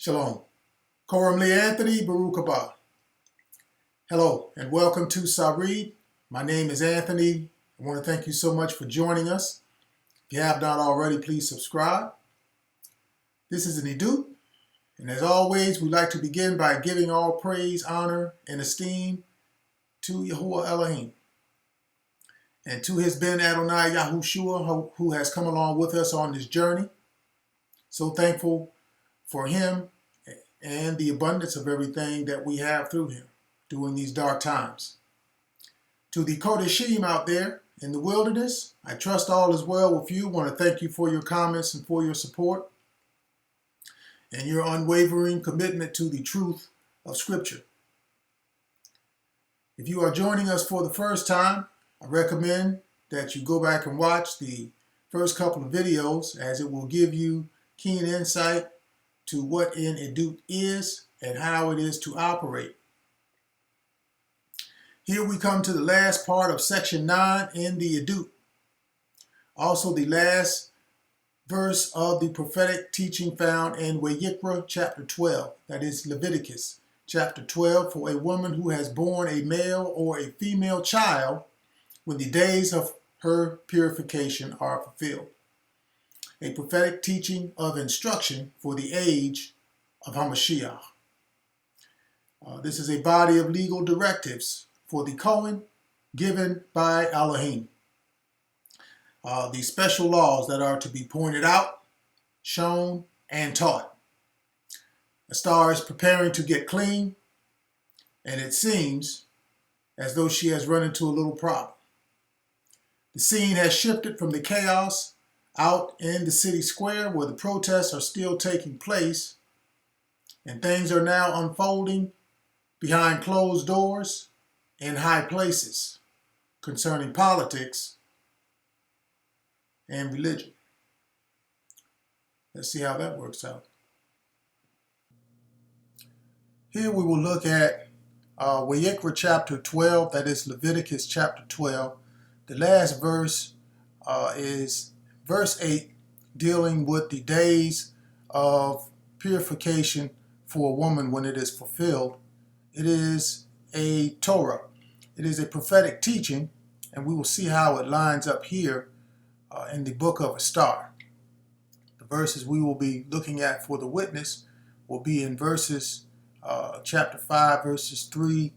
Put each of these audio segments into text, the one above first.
Shalom. Koram Lee Anthony, Baruch Haba. Hello and welcome to Sarid. My name is Anthony. I want to thank you so much for joining us. If you have not already, please subscribe. This is an Edut, and as always, we like to begin by giving all praise, honor, and esteem to Yahuwah Elohim and to his Ben Adonai Yahushua, who has come along with us on this journey. So thankful for him and the abundance of everything that we have through him during these dark times. To the Kodeshim out there in the wilderness, I trust all is well with you. I want to thank you for your comments and for your support and your unwavering commitment to the truth of Scripture. If you are joining us for the first time, I recommend that you go back and watch the first couple of videos, as it will give you keen insight to what an Edut is and how it is to operate. Here we come to the last part of section 9 in the Edut. Also the last verse of the prophetic teaching found in Vayikra chapter 12, that is Leviticus chapter 12, for a woman who has borne a male or a female child when the days of her purification are fulfilled. A prophetic teaching of instruction for the age of HaMashiach. This is a body of legal directives for the Kohen given by Elohim. The special laws that are to be pointed out, shown, and taught. A star is preparing to get clean, and it seems as though she has run into a little problem. The scene has shifted from the chaos out in the city square where the protests are still taking place, and things are now unfolding behind closed doors in high places concerning politics and religion. Let's see how that works out. Here we will look at Vayikra chapter 12, that is Leviticus chapter 12. The last verse is Verse 8, dealing with the days of purification for a woman when it is fulfilled. It is a Torah. It is a prophetic teaching, and we will see how it lines up here in the book of a star. The verses we will be looking at for the witness will be in verses chapter 5, verses 3,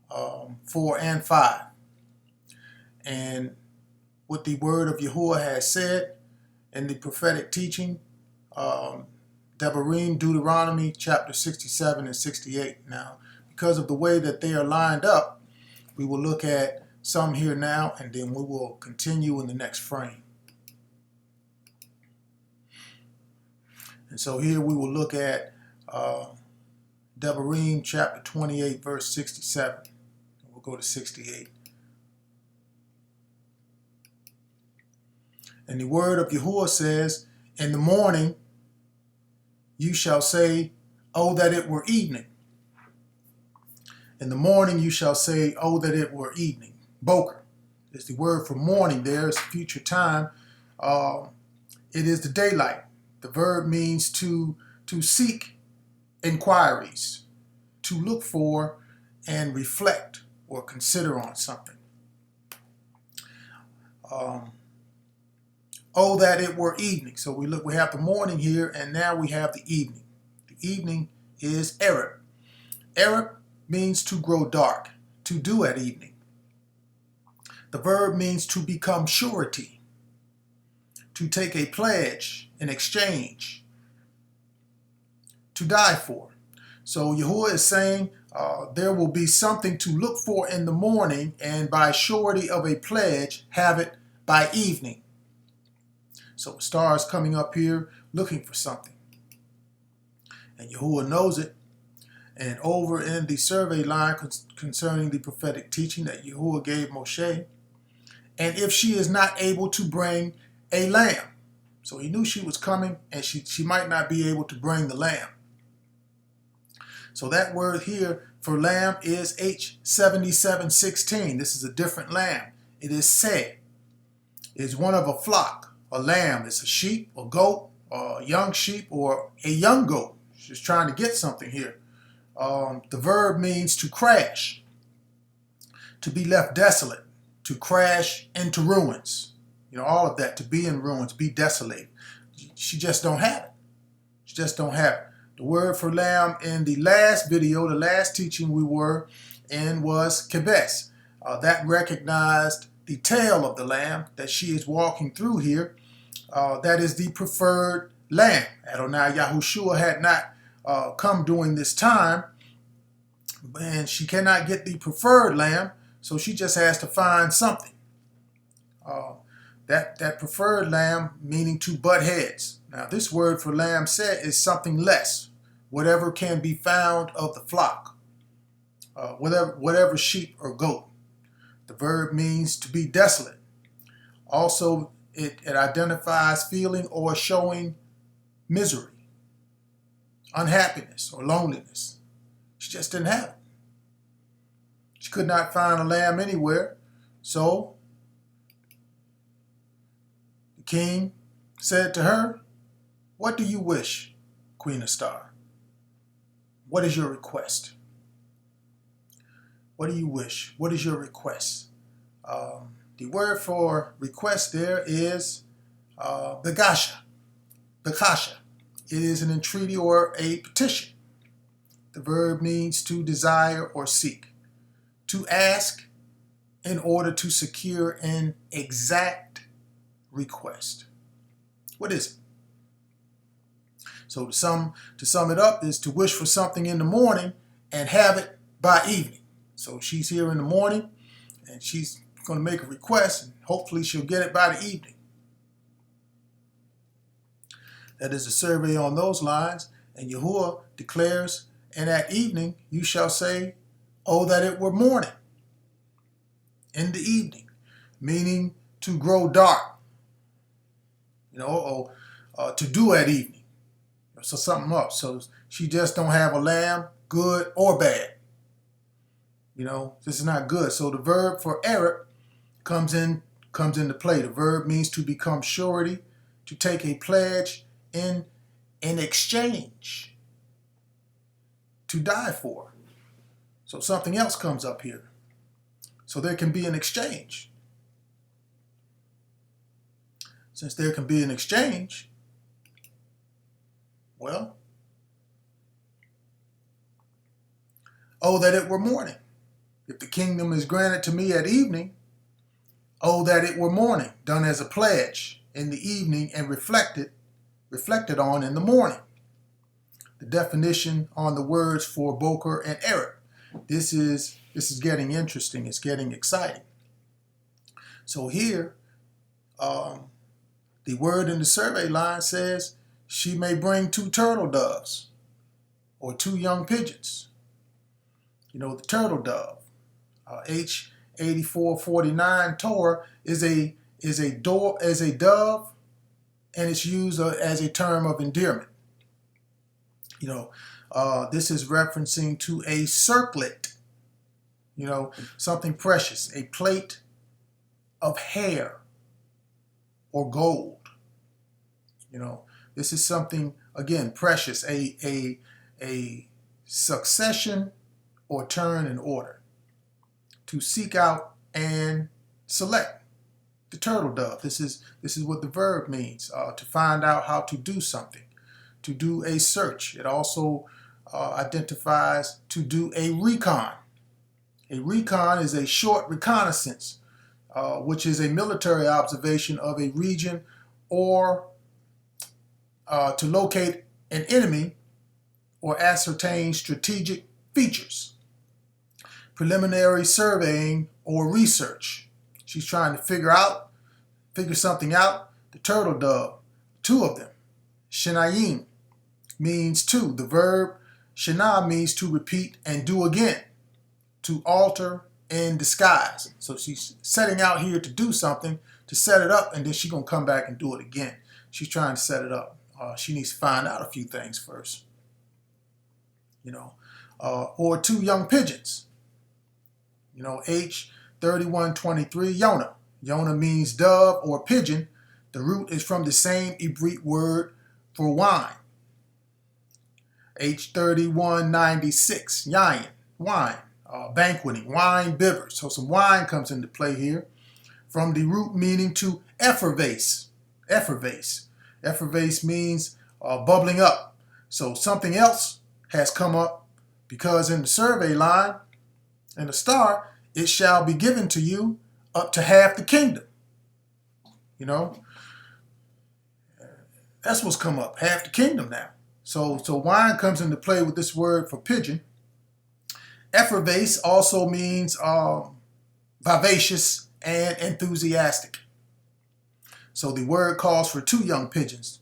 4, and 5. And what the word of Yahuwah has said in the prophetic teaching, Devarim, Deuteronomy, chapter 67 and 68. Now, because of the way that they are lined up, we will look at some here now, and then we will continue in the next frame. And so here we will look at Devarim, chapter 28, verse 67. We'll go to 68. And the word of Yahuwah says, in the morning you shall say, oh, that it were evening. In the morning you shall say, oh, that it were evening. Boker is the word for morning. There's future time. It is the daylight. The verb means to seek inquiries, to look for and reflect or consider on something. Oh, that it were evening. So we have the morning here, and now we have the evening. The evening is Arab. Arab means to grow dark, to do at evening. The verb means to become surety, to take a pledge in exchange, to die for. So Yahuwah is saying there will be something to look for in the morning, and by surety of a pledge, have it by evening. So a star is coming up here looking for something. And Yahuwah knows it. And over in the survey line concerning the prophetic teaching that Yahuwah gave Moshe, and if she is not able to bring a lamb. So he knew she was coming, and she might not be able to bring the lamb. So that word here for lamb is H7716. This is a different lamb. It is seh. It is one of a flock. A lamb is a sheep, a goat, a young sheep, or a young goat. She's trying to get something here. The verb means to crash, to be left desolate, to crash into ruins. All of that, to be in ruins, be desolate. She just don't have it. She just don't have it. The word for lamb in the last video, the last teaching we were in, was kebes. That recognized the tail of the lamb that she is walking through here. That is the preferred lamb. Adonai Yahushua had not come during this time, and she cannot get the preferred lamb, so she just has to find something. That preferred lamb meaning to butt heads. Now this word for lamb said is something less, whatever can be found of the flock, whatever sheep or goat. The verb means to be desolate. Also, it identifies feeling or showing misery, unhappiness, or loneliness. She just didn't have it. She could not find a lamb anywhere, so the king said to her, "What do you wish, Queen of Star? What is your request? What do you wish? What is your request?" The word for request there is begasha. Begasha. It is an entreaty or a petition. The verb means to desire or seek, to ask in order to secure an exact request. What is it? So to sum it up is to wish for something in the morning and have it by evening. So she's here in the morning and she's going to make a request, and hopefully she'll get it by the evening. That is a survey on those lines. And Yahuwah declares, "And at evening you shall say, oh, that it were morning." In the evening, meaning to grow dark. To do at evening. So something up. So she just don't have a lamb, good or bad. This is not good. So the verb for Arab comes into play. The verb means to become surety, to take a pledge in exchange, to die for. So something else comes up here. So there can be an exchange. Since there can be an exchange, well, oh, that it were morning. If the kingdom is granted to me at evening, oh, that it were morning, done as a pledge in the evening and reflected on in the morning. The definition on the words for Boker and Arab. This is getting interesting. It's getting exciting. So here, the word in the survey line says she may bring 2 turtle doves or 2 young pigeons. The turtle dove, H8449 Torah is a dove, and it's used as a term of endearment. This is referencing to a circlet, something precious, a plate of hair or gold. This is something, again, precious, a succession or turn in order. To seek out and select. The turtle dove. This is what the verb means, to find out how to do something, to do a search. It also identifies to do a recon. A recon is a short reconnaissance, which is a military observation of a region or to locate an enemy or ascertain strategic features. Preliminary surveying or research. She's trying to figure something out. The turtle dove, 2 of them. Shenayim means 2. The verb Shana means to repeat and do again, to alter and disguise. So she's setting out here to do something, to set it up, and then she's going to come back and do it again. She's trying to set it up. She needs to find out a few things first. Or 2 young pigeons. H3123, Yonah. Yonah means dove or pigeon. The root is from the same Hebrew word for wine. H3196, yayin, wine, banqueting, wine biver. So some wine comes into play here from the root meaning to effervesce. Effervesce. Effervesce means bubbling up. So something else has come up because in the survey line and the star, it shall be given to you up to half the kingdom. You know, that's what's come up, half the kingdom now. So wine comes into play with this word for pigeon. Effervesce also means vivacious and enthusiastic. So the word calls for two young pigeons.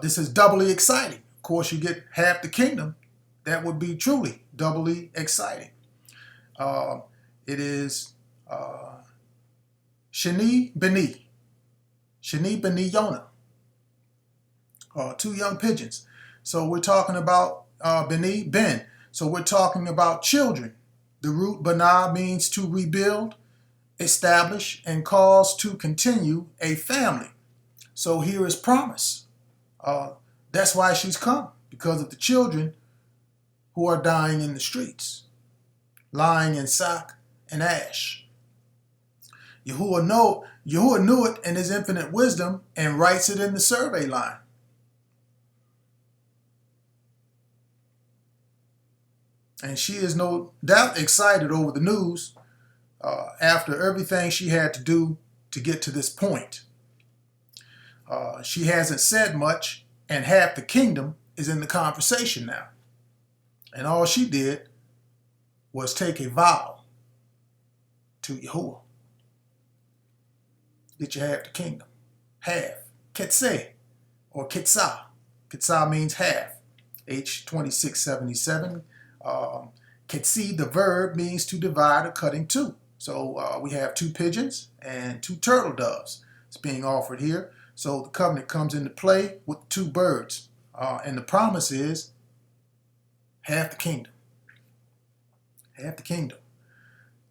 This is doubly exciting. Of course, you get half the kingdom. That would be truly doubly exciting. It is Shani Beni. Shani Beni Yona. Two young pigeons. So we're talking about Beni, Ben. So we're talking about children. The root Bana means to rebuild, establish, and cause to continue a family. So here is promise. That's why she's come, because of the children who are dying in the streets, lying in sack and ash. Yahuwah knew it in his infinite wisdom and writes it in the survey line. And she is no doubt excited over the news after everything she had to do to get to this point. She hasn't said much, and half the kingdom is in the conversation now. And all she did was take a vow to Yahuwah. Get you half the kingdom. Half. Ketseh or Ketsah. Ketsah means half. H2677. Ketsi, the verb, means to divide or cut in two. So we have two pigeons and two turtle doves. It's being offered here. So the covenant comes into play with two birds. And the promise is half the kingdom. Half the kingdom.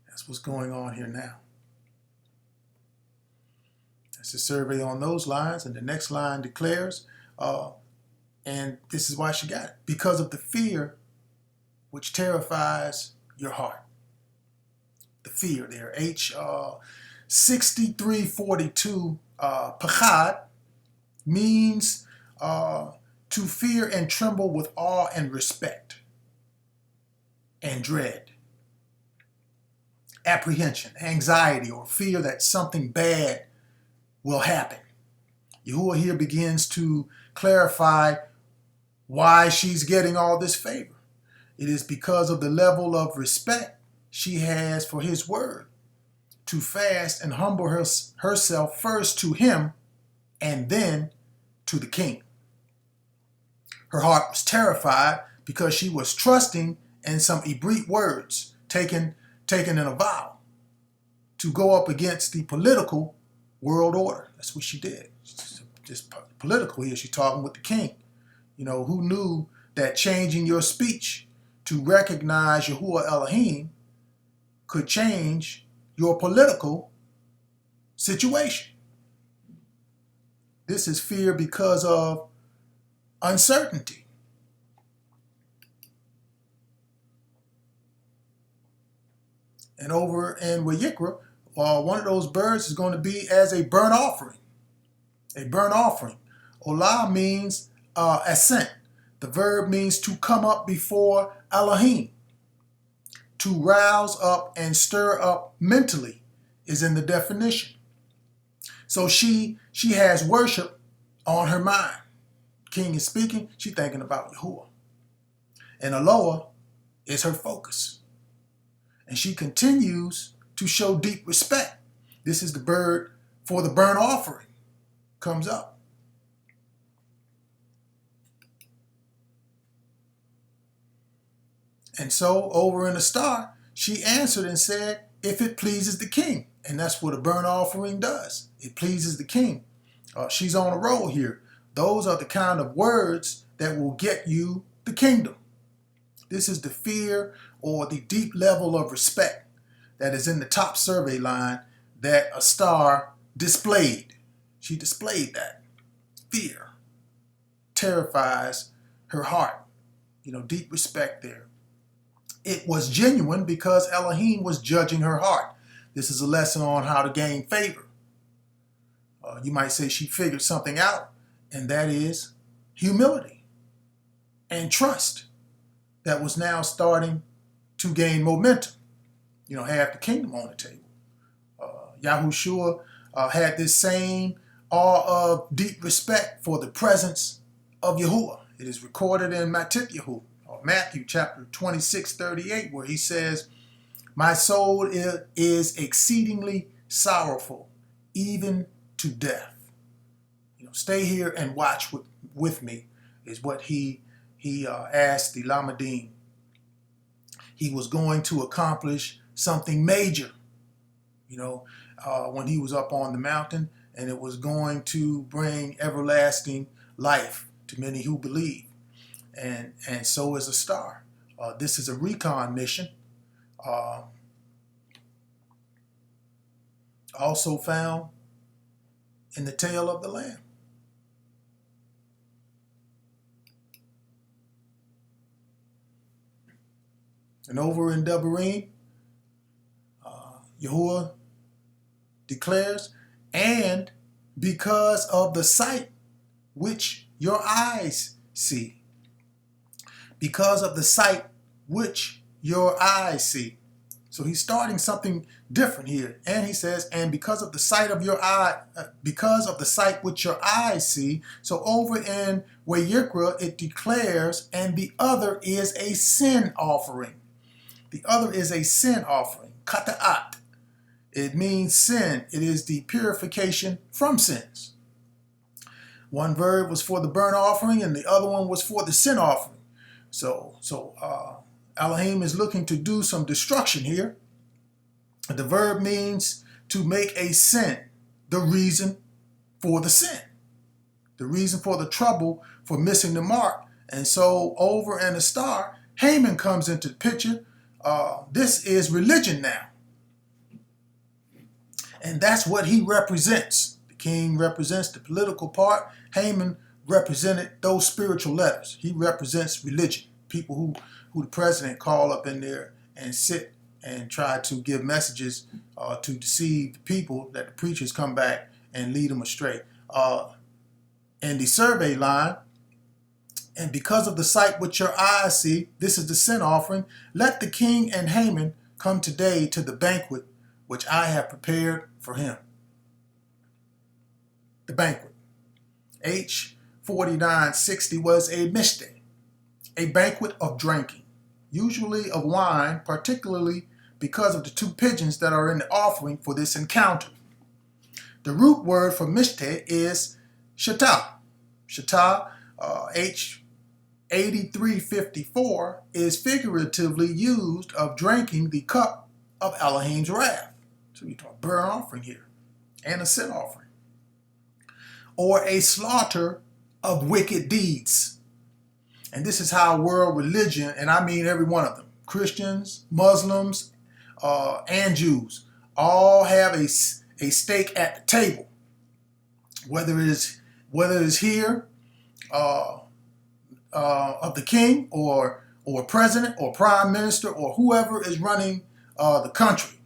That's what's going on here now. That's a survey on those lines. And the next line declares, and this is why she got it, because of the fear which terrifies your heart. The fear there. H6342, pachad, means to fear and tremble with awe and respect and dread. Apprehension, anxiety, or fear that something bad will happen. Yahuwah here begins to clarify why she's getting all this favor. It is because of the level of respect she has for his word, to fast and humble herself first to him and then to the king. Her heart was terrified because she was trusting in some Ibrit words taken in a vow to go up against the political world order. That's what she did. Just political here. She's talking with the king. You know, who knew that changing your speech to recognize Yahuwah Elohim could change your political situation? This is fear because of uncertainty. And over in Wayikra, one of those birds is going to be as a burnt offering. A burnt offering. Olah means ascent. The verb means to come up before Elohim. To rouse up and stir up mentally is in the definition. So she has worship on her mind. King is speaking, she's thinking about Yahuwah. And Aloha is her focus. And she continues to show deep respect. This is the bird for the burnt offering. Comes up. And so over in the star, she answered and said, if it pleases the king. And that's what a burnt offering does. It pleases the king. She's on a roll here. Those are the kind of words that will get you the kingdom. This is the fear or the deep level of respect that is in the top survey line that a star displayed. She displayed that. Fear terrifies her heart. deep respect there. It was genuine because Elohim was judging her heart. This is a lesson on how to gain favor. You might say she figured something out, and that is humility and trust that was now starting to gain momentum. Have the kingdom on the table. Yahushua had this same awe of deep respect for the presence of Yahuwah. It is recorded in Matthew chapter 26:38, where he says, "My soul is exceedingly sorrowful, even to death." Stay here and watch with me, is what he asked the Lamadim. He was going to accomplish something major, when he was up on the mountain, and it was going to bring everlasting life to many who believe. And so is a star. This is a recon mission, also found in the tail of the lamb. And over in Devarim, Yahuwah declares, "And because of the sight which your eyes see." Because of the sight which your eyes see. So he's starting something different here. And he says, and because of the sight of your eye, because of the sight which your eyes see. So over in Wayikra, it declares, and the other is a sin offering. The other is a sin offering. Kata'at. It means sin. It is the purification from sins. One verb was for the burnt offering, and the other one was for the sin offering. So Elohim is looking to do some destruction here. The verb means to make a sin the reason for the sin, the reason for the trouble for missing the mark. And so over in the star, Haman comes into the picture. This is religion now. And that's what he represents. The king represents the political part. Haman represented those spiritual letters. He represents religion. People who the president call up in there and sit and try to give messages to deceive the people, that the preachers come back and lead them astray. In the survey line, and because of the sight which your eyes see, this is the sin offering, let the king and Haman come today to the banquet which I have prepared for him. The banquet. H4960 was a mishte, a banquet of drinking, usually of wine, particularly because of the two pigeons that are in the offering for this encounter. The root word for mishte is shatah. Shatah, H8354, is figuratively used of drinking the cup of Elohim's wrath. So we talk burnt offering here and a sin offering. Or a slaughter of wicked deeds. And this is how world religion, and I mean every one of them, Christians, Muslims, and Jews, all have a stake at the table. Whether it is here of the king or president or prime minister or whoever is running the country.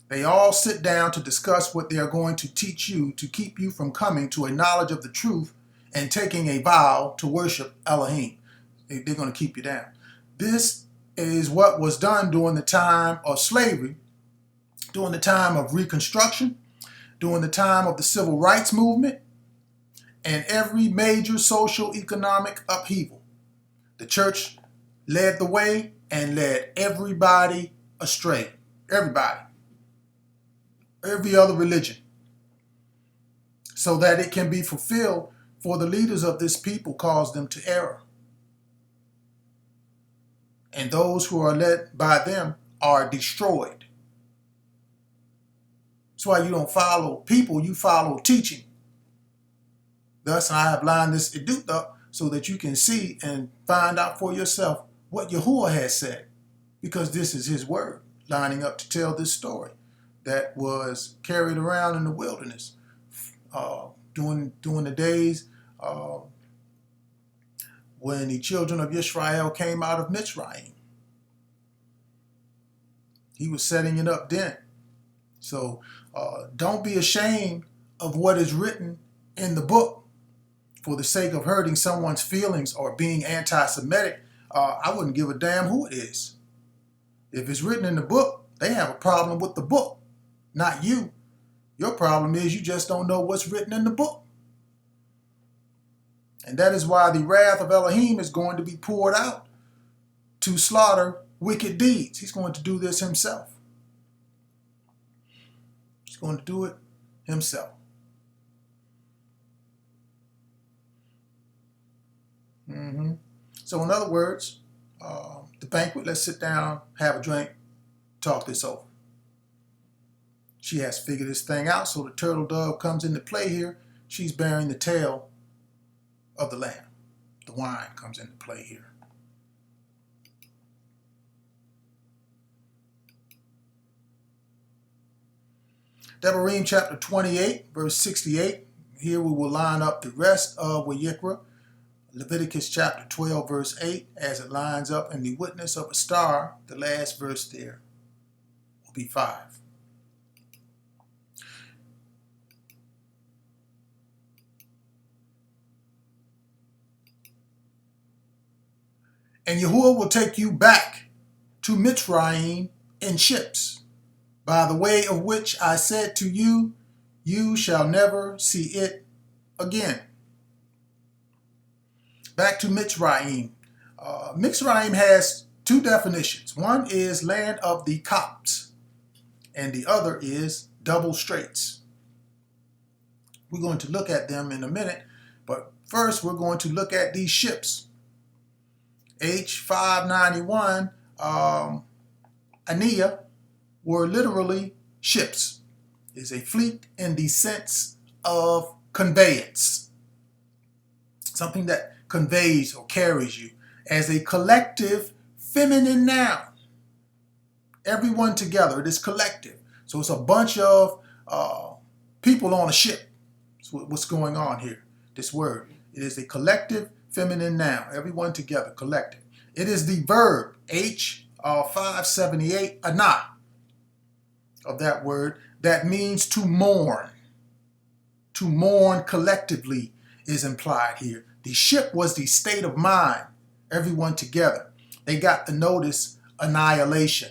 They all sit down to discuss what they are going to teach you to keep you from coming to a knowledge of the truth and taking a vow to worship Elohim. They're going to keep you down. This is what was done during the time of slavery, during the time of Reconstruction, during the time of the Civil Rights Movement, and every major social economic upheaval. The church led the way and led everybody astray. Everybody. Every other religion. So that it can be fulfilled, for the leaders of this people cause them to error. And those who are led by them are destroyed. That's why you don't follow people, you follow teaching. Thus, I have lined this edut up so that you can see and find out for yourself what Yahuwah has said. Because this is his word, lining up to tell this story that was carried around in the wilderness during the days when the children of Israel came out of Mitzrayim. He was setting it up then. So don't be ashamed of what is written in the book for the sake of hurting someone's feelings or being anti-Semitic. I wouldn't give a damn who it is. If it's written in the book, they have a problem with the book, not you. Your problem is you just don't know what's written in the book. And that is why the wrath of Elohim is going to be poured out to slaughter wicked deeds. He's going to do this himself. He's going to do it himself. So in other words, the banquet, let's sit down, have a drink, talk this over. She has figured this thing out, so the turtle dove comes into play here. She's bearing the tail of the lamb. The wine comes into play here. Devarim chapter 28, verse 68. Here we will line up the rest of Vayikra. Leviticus chapter 12, verse 8, as it lines up in the witness of a star. The last verse there will be 5. And Yahuwah will take you back to Mitzrayim in ships, by the way of which I said to you, you shall never see it again. Back to Mitzrayim. Mitzrayim has two definitions. One is land of the Copts, and the other is double straits. We're going to look at them in a minute, but first we're going to look at these ships. H591, Ania, were literally ships. It's a fleet in the sense of conveyance. Something that conveys or carries you as a collective feminine noun. Everyone together, it is collective. So it's a bunch of people on a ship. That's what's going on here, this word. It is a collective feminine noun, everyone together, collective. It is the verb, H578, ana, of that word, that means to mourn. To mourn collectively is implied here. The ship was the state of mind, everyone together. They got the notice, annihilation,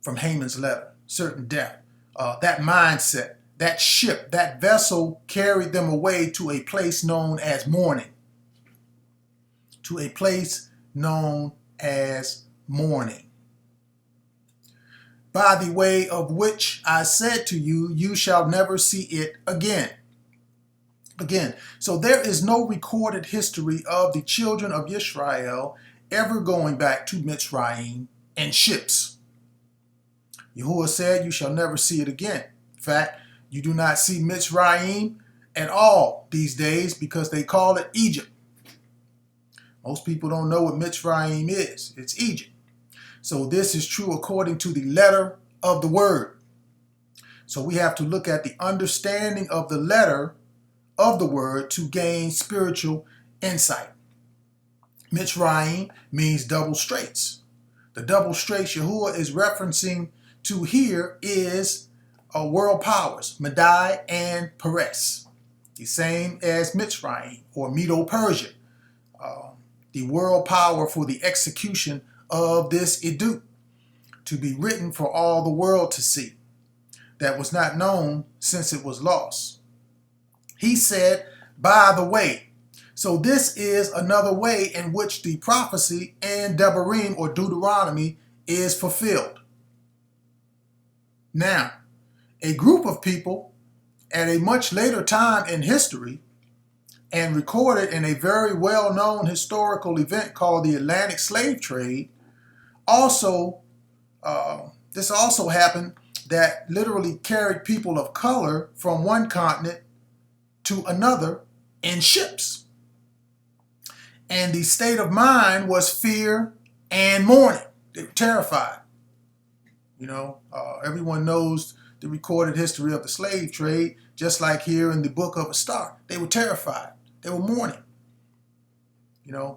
from Haman's letter, certain death. That mindset, that ship, that vessel carried them away to a place known as mourning. To a place known as mourning. By the way of which I said to you, you shall never see it again. Again, so there is no recorded history of the children of Israel ever going back to Mitzrayim in ships. Yahuwah said, you shall never see it again. In fact, you do not see Mitzrayim at all these days because they call it Egypt. Most people don't know what Mitzrayim is. It's Egypt. So this is true according to the letter of the word. So we have to look at the understanding of the letter of the word to gain spiritual insight. Mitzrayim means double straits. The double straits Yahuwah is referencing to here is world powers, Madai and Peres. The same as Mitzrayim or Medo-Persia. The world power for the execution of this edut to be written for all the world to see, that was not known since it was lost. He said, by the way. So this is another way in which the prophecy in Devarim or Deuteronomy is fulfilled. Now, a group of people at a much later time in history and recorded in a very well-known historical event called the Atlantic slave trade, this also happened, that literally carried people of color from one continent to another in ships. And the state of mind was fear and mourning. They were terrified. You know, everyone knows the recorded history of the slave trade, just like here in the book of a star. They were terrified. They were mourning.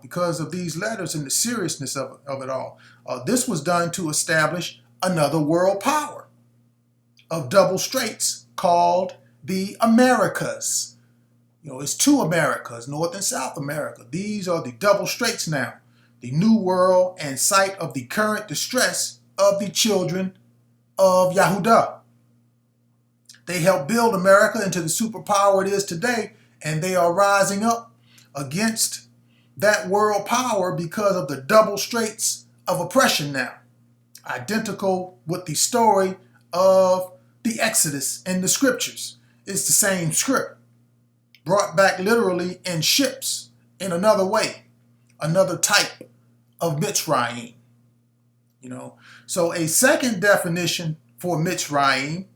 because of these letters and the seriousness of it all. This was done to establish another world power of double straits called the Americas. It's two Americas, North and South America. These are the double straits now, the new world and site of the current distress of the children of Yahuwah. They helped build America into the superpower it is today, and they are rising up against that world power because of the double straits of oppression now, identical with the story of the Exodus in the scriptures. It's the same script, brought back literally in ships in another way, another type of Mitzrayim. So a second definition for Mitzrayim,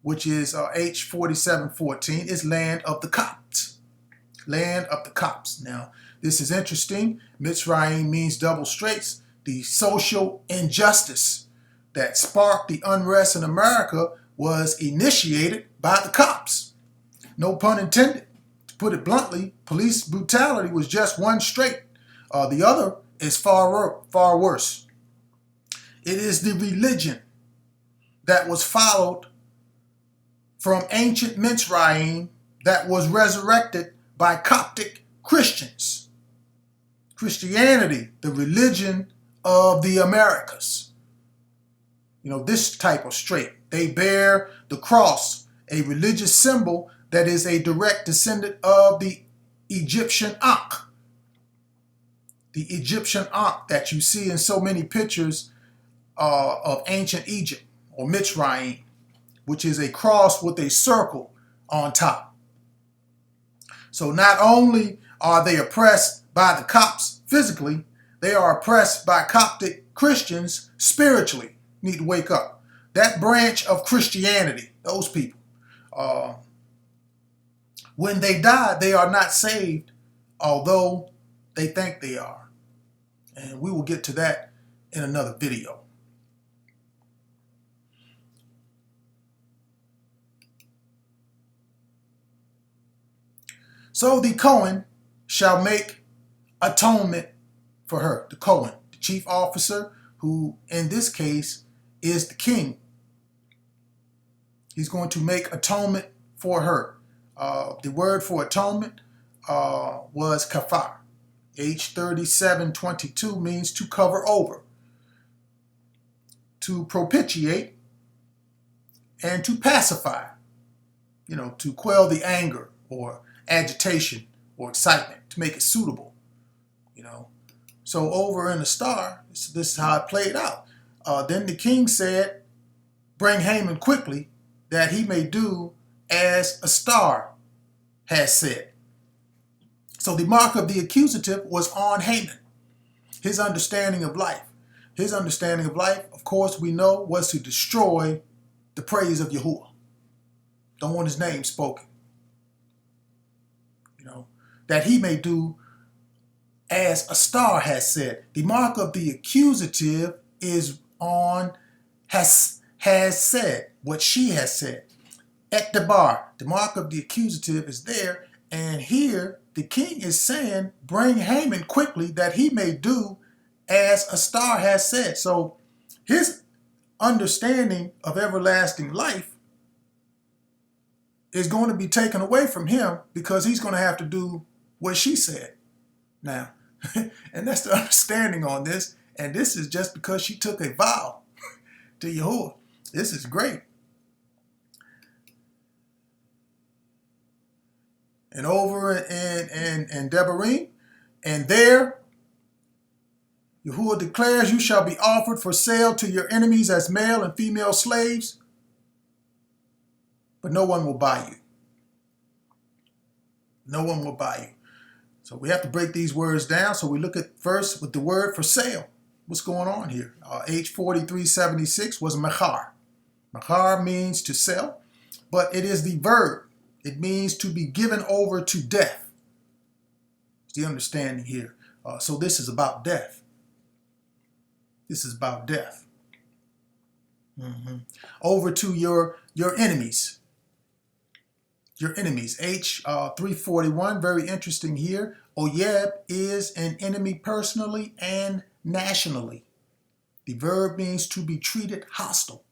which is H4714, is land of the Copts. Land of the Copts. Now, this is interesting. Mitzrayim means double straits. The social injustice that sparked the unrest in America was initiated by the Copts. No pun intended. To put it bluntly, police brutality was just one strait. The other is far worse. It is the religion that was followed from ancient Mitzrayim that was resurrected by Coptic Christians. Christianity, the religion of the Americas. This type of strait. They bear the cross, a religious symbol that is a direct descendant of the Egyptian Ankh. The Egyptian Ankh that you see in so many pictures of ancient Egypt or Mitzrayim, which is a cross with a circle on top. So not only are they oppressed by the Copts physically, they are oppressed by Coptic Christians spiritually. Need to wake up. That branch of Christianity, those people, when they die, they are not saved, although they think they are. And we will get to that in another video. So the Cohen shall make atonement for her. The Cohen, the chief officer, who in this case is the king. He's going to make atonement for her. The word for atonement was kafar. H3722 means to cover over, to propitiate, and to pacify. To quell the anger or agitation or excitement, to make it suitable. So over in the star, this is how it played out. Then the king said, bring Haman quickly, that he may do as a star has said. So the mark of the accusative was on Haman, his understanding of life. His understanding of life, of course, we know, was to destroy the praise of Yahuwah. Don't want his name spoken. That he may do as a star has said. The mark of the accusative is on has said, what she has said. At the bar, the mark of the accusative is there, and here the king is saying, bring Haman quickly that he may do as a star has said. So his understanding of everlasting life is going to be taken away from him because he's going to have to do what she said now. And that's the understanding on this. And this is just because she took a vow to Yahuwah. This is great. And over in Devarim, and there Yahuwah declares, you shall be offered for sale to your enemies as male and female slaves, but no one will buy you. No one will buy you. So we have to break these words down. So we look at first with the word for sale. What's going on here? H4376 was machar. Machar means to sell, but it is the verb. It means to be given over to death. It's the understanding here. So this is about death. This is about death. Over to your enemies. Your enemies. H341, very interesting here. Oyeb is an enemy personally and nationally. The verb means to be treated hostile.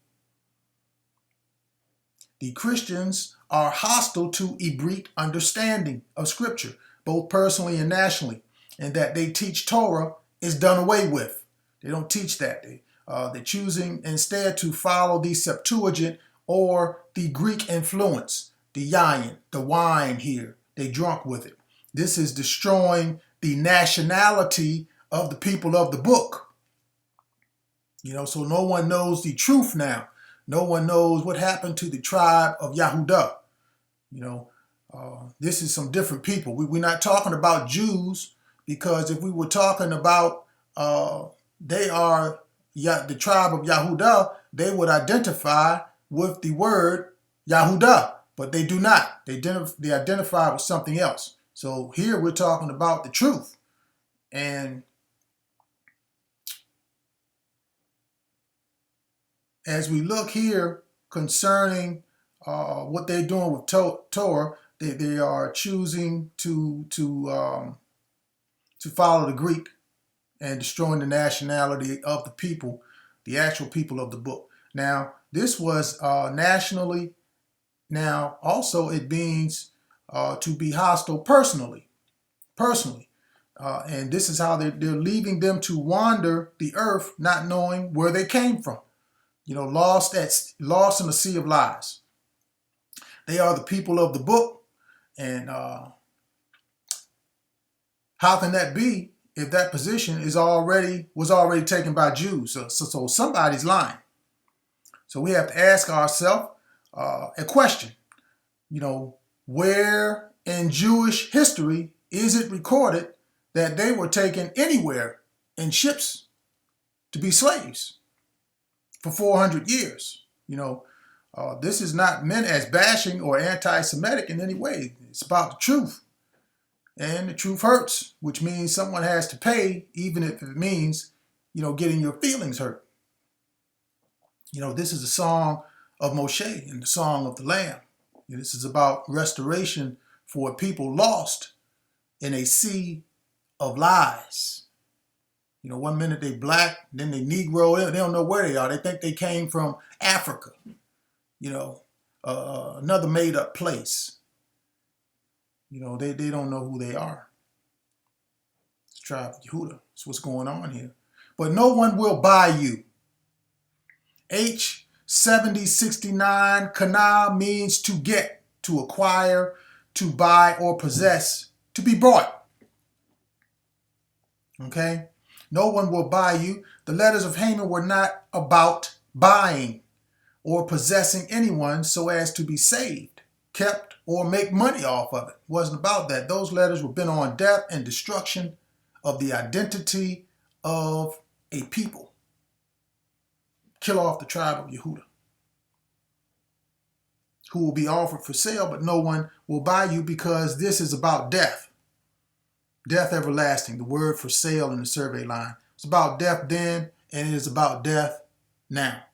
The Christians are hostile to Hebrew understanding of Scripture, both personally and nationally, and that they teach Torah is done away with. They don't teach that. They're choosing instead to follow the Septuagint or the Greek influence, the yayin, the wine here. They drunk with it. This is destroying the nationality of the people of the book. So no one knows the truth now. No one knows what happened to the tribe of Yahudah. This is some different people. We're not talking about Jews, because if we were talking about they are the tribe of Yahudah, they would identify with the word Yahudah, but they do not. They identify with something else. So here we're talking about the truth. And as we look here concerning what they're doing with Torah, they are choosing to follow the Greek and destroying the nationality of the people, the actual people of the book. Now, this was nationally. Now, also it means to be hostile personally. And this is how they're leaving them to wander the earth, not knowing where they came from. Lost in the sea of lies. They are the people of the book, and how can that be if that position was already taken by Jews? So somebody's lying. So we have to ask ourselves a question. Where in Jewish history is it recorded that they were taken anywhere in ships to be slaves for 400 years? This is not meant as bashing or anti-Semitic in any way. It's about the truth. And the truth hurts, which means someone has to pay, even if it means, getting your feelings hurt. This is a song of Moshe and the song of the Lamb. This is about restoration for a people lost in a sea of lies. One minute they black, then they Negro. They don't know where they are. They think they came from Africa. Another made up place. They don't know who they are. It's the tribe of Yehudah. That's what's going on here. But no one will buy you. H7069 kana means to get, to acquire, to buy or possess, to be bought. Okay? No one will buy you. The letters of Haman were not about buying or possessing anyone so as to be saved, kept, or make money off of it. It wasn't about that. Those letters were bent on death and destruction of the identity of a people. Kill off the tribe of Yehudah, who will be offered for sale, but no one will buy you, because this is about death. Death everlasting, the word for sale in the survey line. It's about death then, and it is about death now.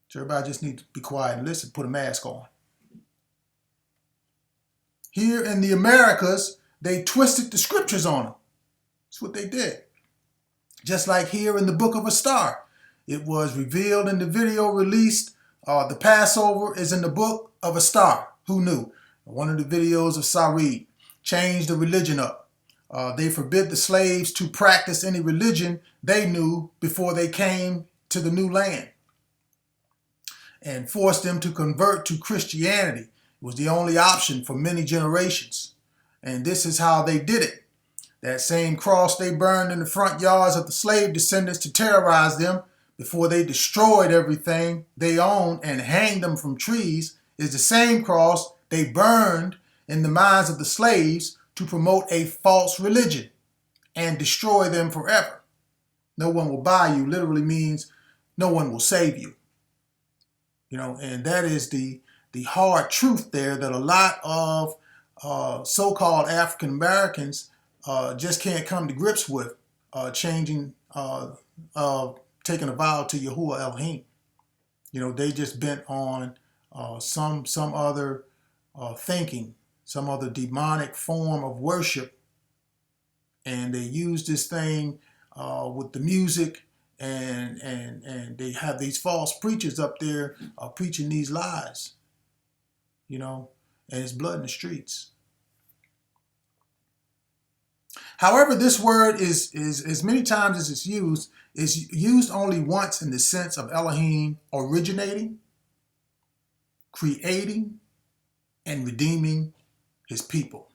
So everybody just needs to be quiet and listen, put a mask on. Here in the Americas, they twisted the scriptures on them. That's what they did. Just like here in the Book of a Star. It was revealed in the video released. The Passover is in the Book of a Star. Who knew? One of the videos of Sarid changed the religion up. They forbid the slaves to practice any religion they knew before they came to the new land, and forced them to convert to Christianity. It was the only option for many generations. And this is how they did it. That same cross they burned in the front yards of the slave descendants to terrorize them before they destroyed everything they owned and hanged them from trees is the same cross they burned in the minds of the slaves to promote a false religion and destroy them forever. No one will buy you literally means no one will save you. And that is the hard truth there that a lot of so-called African Americans just can't come to grips with, taking a vow to Yahuwah Elohim. They just bent on some other thinking, some other demonic form of worship, and they use this thing with the music, and they have these false preachers up there preaching these lies, and it's blood in the streets. However, this word is as many times as it's used only once in the sense of Elohim originating, creating, and redeeming his people.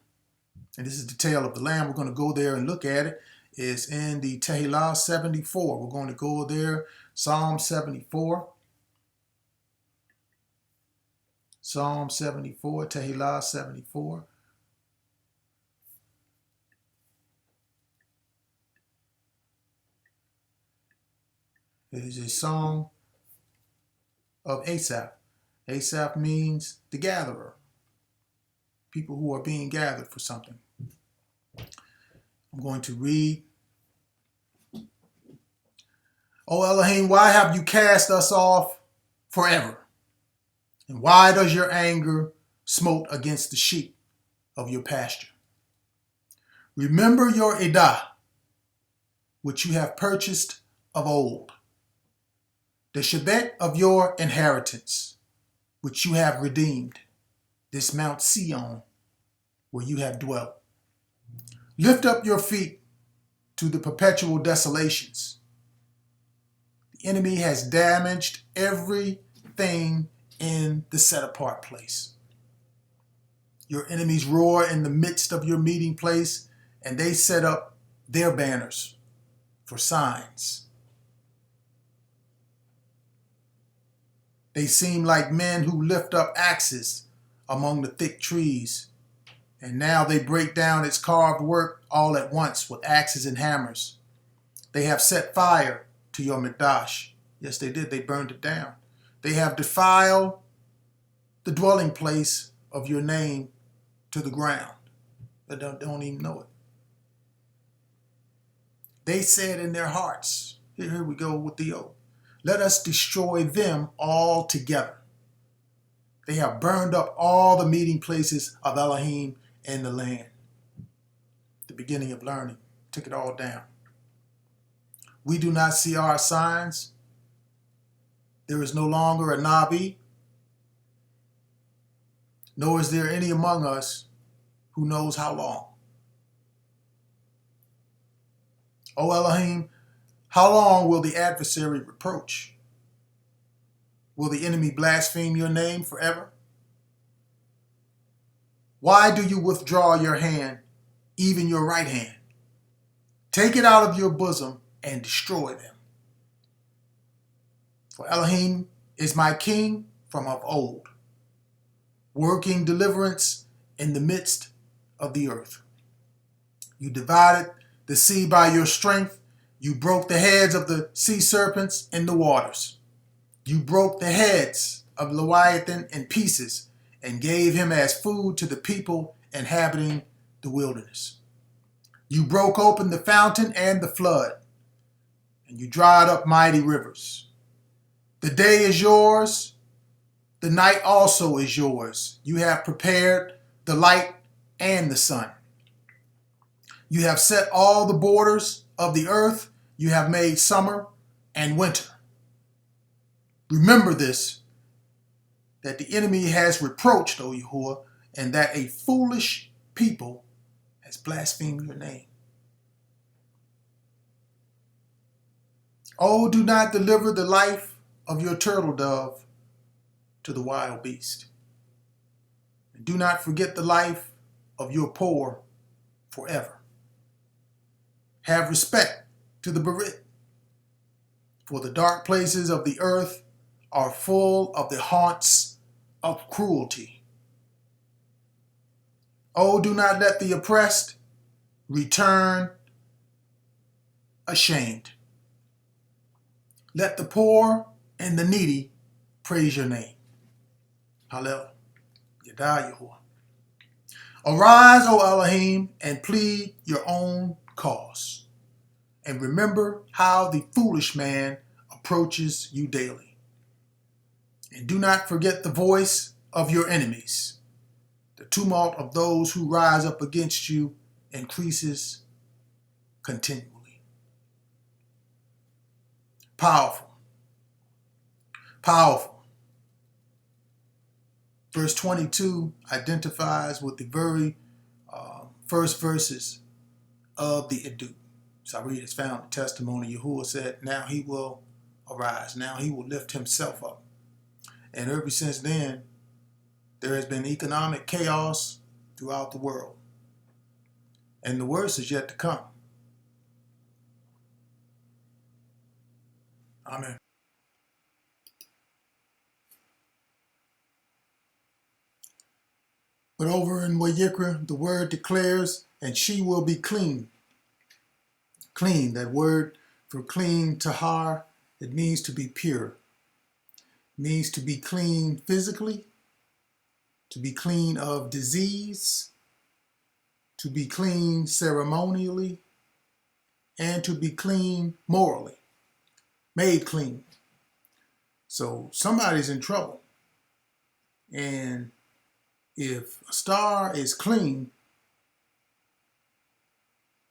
And this is the tale of the Lamb. We're going to go there and look at it. It's in the Tehillah 74. We're going to go there, Psalm 74. Psalm 74, Tehillah 74. It is a song of Asaph. Asaph means the gatherer, people who are being gathered for something. I'm going to read. O Elohim, why have you cast us off forever? And why does your anger smote against the sheep of your pasture? Remember your Edah, which you have purchased of old, the Shebet of your inheritance, which you have redeemed, this Mount Sion, where you have dwelt. Lift up your feet to the perpetual desolations. The enemy has damaged everything in the set-apart place. Your enemies roar in the midst of your meeting place, and they set up their banners for signs. They seem like men who lift up axes among the thick trees, and now they break down its carved work all at once with axes and hammers. They have set fire to your Mikdash. Yes, they did. They burned it down. They have defiled the dwelling place of your name to the ground. They don't even know it. They said in their hearts, here we go with the oath, let us destroy them all together. They have burned up all the meeting places of Elohim in the land. The beginning of learning. Took it all down. We do not see our signs. There is no longer a Navi, nor is there any among us who knows how long. O Elohim, how long will the adversary reproach? Will the enemy blaspheme your name forever? Why do you withdraw your hand, even your right hand? Take it out of your bosom and destroy them. For Elohim is my king from of old, working deliverance in the midst of the earth. You divided the sea by your strength. You broke the heads of the sea serpents in the waters. You broke the heads of Leviathan in pieces and gave him as food to the people inhabiting the wilderness. You broke open the fountain and the flood, and you dried up mighty rivers. The day is yours, the night also is yours. You have prepared the light and the sun. You have set all the borders of the earth. You have made summer and winter. Remember this, that the enemy has reproached, O Yahuwah, and that a foolish people has blasphemed your name. Oh, do not deliver the life of your turtledove to the wild beast. And do not forget the life of your poor forever. Have respect to the Berit, for the dark places of the earth are full of the haunts of cruelty. Oh, do not let the oppressed return ashamed. Let the poor and the needy praise your name. Hallel. Yadah Yahuwah. Arise, O Elohim, and plead your own cause. And remember how the foolish man approaches you daily. And do not forget the voice of your enemies. The tumult of those who rise up against you increases continually. Powerful. Powerful. Verse 22 identifies with the very first verses of the Edut. So I read, it's found in the testimony. Yahuwah said, now he will arise. Now he will lift himself up. And ever since then, there has been economic chaos throughout the world. And the worst is yet to come. Amen. But over in Wayikra, the word declares, and she will be clean. Clean, that word for clean, tahar, it means to be pure. It means to be clean physically, to be clean of disease, to be clean ceremonially, and to be clean morally, made clean. So somebody's in trouble. And if a star is clean,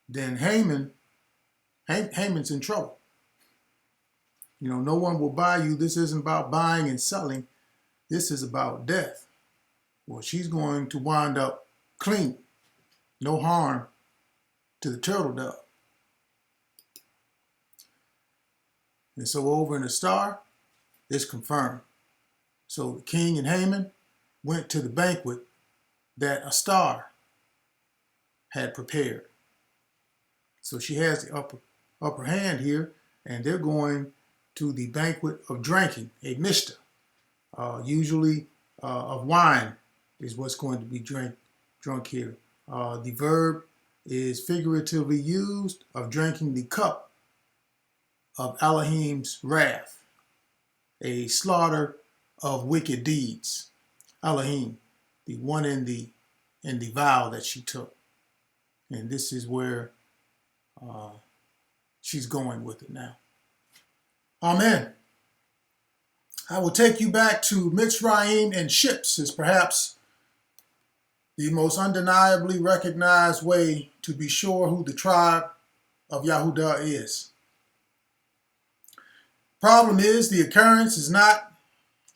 then Haman's in trouble. You know, no one will buy you. This isn't about buying and selling. This is about death. Well, she's going to wind up clean. No harm to the Turtledove. And so over in the star, it's confirmed. So the king and Haman went to the banquet that a star had prepared. So she has the upper hand here, and they're going to the banquet of drinking, a mishta, usually of wine is what's going to be drunk here. The verb is figuratively used of drinking the cup of Elohim's wrath, a slaughter of wicked deeds. Elohim, the one in the vow that she took. And this is where she's going with it now. Amen. I will take you back to Mitzrayim and ships is perhaps the most undeniably recognized way to be sure who the tribe of Yahudah is. Problem is, the occurrence is not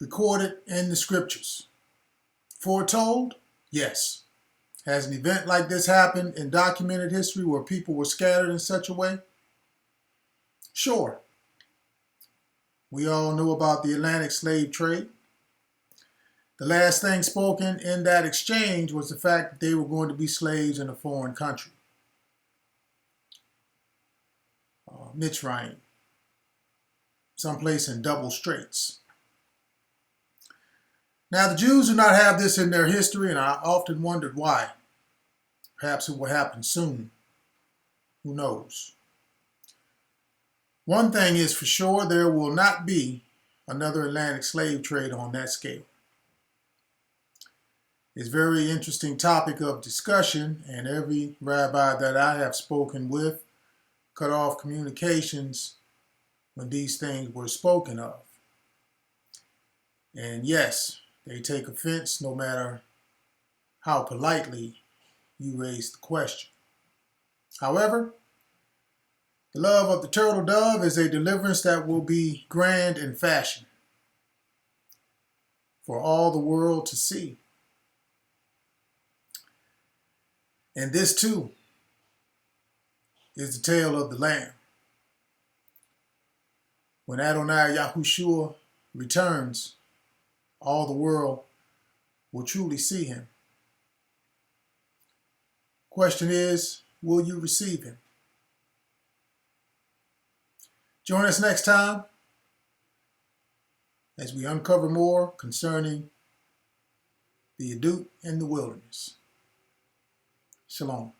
recorded in the scriptures. Foretold? Yes. Has an event like this happened in documented history where people were scattered in such a way? Sure. We all know about the Atlantic slave trade. The last thing spoken in that exchange was the fact that they were going to be slaves in a foreign country. Mitzrayim, someplace in double straits. Now, the Jews do not have this in their history, and I often wondered why. Perhaps it will happen soon. Who knows? One thing is for sure, there will not be another Atlantic slave trade on that scale. It's a very interesting topic of discussion, and every rabbi that I have spoken with cut off communications when these things were spoken of. And yes, they take offense no matter how politely you raise the question. However, the love of the Turtledove is a deliverance that will be grand in fashion for all the world to see. And this too is the tale of the Lamb. When Adonai Yahushua returns, all the world will truly see him. Question is, will you receive him? Join us next time as we uncover more concerning the Edut in the wilderness. Shalom.